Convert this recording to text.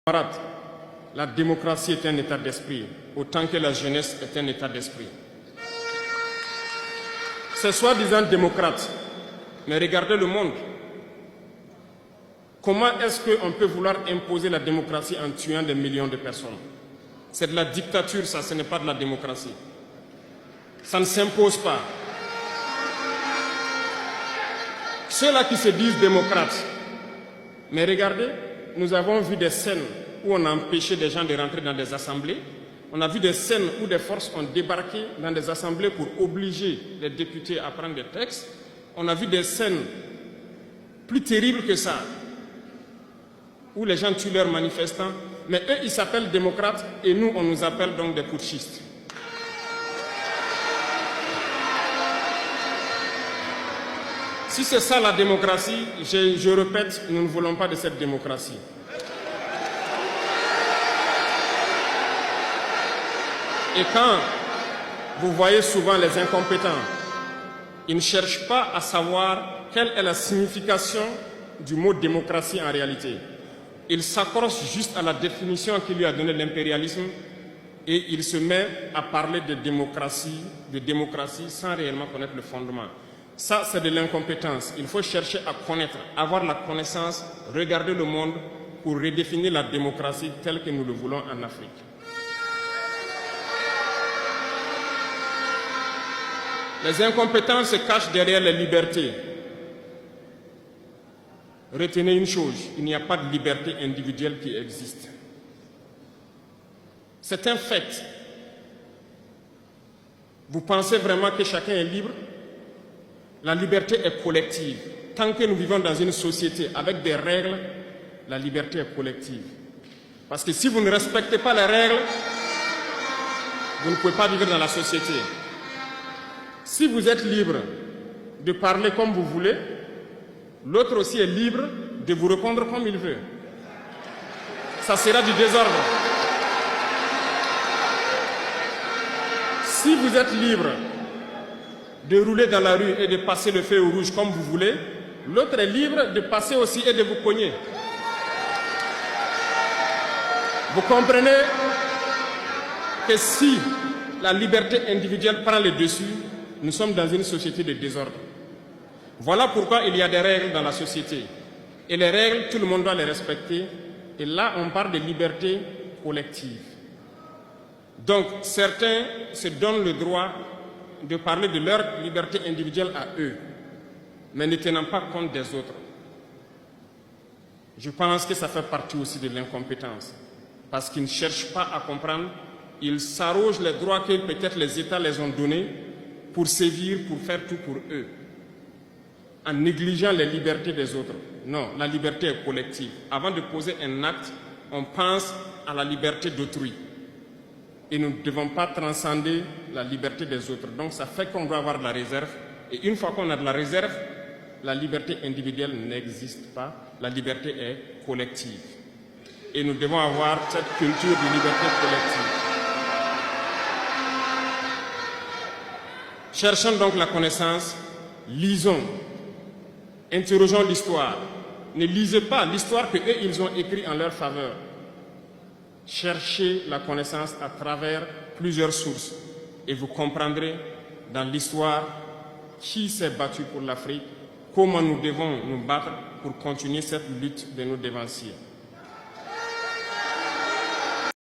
Camarades, la démocratie est un état d'esprit, autant que la jeunesse est un état d'esprit. Ces soi-disant démocrates, mais regardez le monde. Comment est-ce qu'on peut vouloir imposer la démocratie en tuant des millions de personnes? C'est de la dictature, ça, ce n'est pas de la démocratie. Ça ne s'impose pas. Ceux-là qui se disent démocrates, mais regardez, nous avons vu des scènes où on a empêché des gens de rentrer dans des assemblées. On a vu des scènes où des forces ont débarqué dans des assemblées pour obliger les députés à prendre des textes. On a vu des scènes plus terribles que ça, où les gens tuent leurs manifestants. Mais eux, ils s'appellent démocrates et nous, on nous appelle donc des putschistes. Si c'est ça la démocratie, je répète, nous ne voulons pas de cette démocratie. Et quand vous voyez souvent les incompétents, ils ne cherchent pas à savoir quelle est la signification du mot démocratie en réalité. Ils s'accrochent juste à la définition qu'il lui a donnée l'impérialisme et il se met à parler de démocratie sans réellement connaître le fondement. Ça, c'est de l'incompétence. Il faut chercher à connaître, avoir la connaissance, regarder le monde pour redéfinir la démocratie telle que nous le voulons en Afrique. Les incompétents se cachent derrière les libertés. Retenez une chose, il n'y a pas de liberté individuelle qui existe. C'est un fait. Vous pensez vraiment que chacun est libre? La liberté est collective. Tant que nous vivons dans une société avec des règles, la liberté est collective. Parce que si vous ne respectez pas les règles, vous ne pouvez pas vivre dans la société. Si vous êtes libre de parler comme vous voulez, l'autre aussi est libre de vous répondre comme il veut. Ça sera du désordre. Si vous êtes libre de rouler dans la rue et de passer le feu rouge comme vous voulez, l'autre est libre de passer aussi et de vous cogner. Vous comprenez que si la liberté individuelle prend le dessus, nous sommes dans une société de désordre. Voilà pourquoi il y a des règles dans la société. Et les règles, tout le monde doit les respecter. Et là, on parle de liberté collective. Donc, certains se donnent le droit de parler de leur liberté individuelle à eux, mais ne tenant pas compte des autres. Je pense que ça fait partie aussi de l'incompétence, parce qu'ils ne cherchent pas à comprendre, ils s'arrogent les droits que peut-être les États les ont donnés pour sévir, pour faire tout pour eux, en négligeant les libertés des autres. Non, la liberté est collective. Avant de poser un acte, on pense à la liberté d'autrui. Et nous ne devons pas transcender la liberté des autres. Donc ça fait qu'on doit avoir de la réserve. Et une fois qu'on a de la réserve, la liberté individuelle n'existe pas. La liberté est collective. Et nous devons avoir cette culture de liberté collective. Cherchons donc la connaissance, lisons, interrogeons l'histoire. Ne lisez pas l'histoire qu'eux, ils ont écrite en leur faveur. Cherchez la connaissance à travers plusieurs sources et vous comprendrez dans l'histoire qui s'est battu pour l'Afrique, comment nous devons nous battre pour continuer cette lutte de nos dévanciers.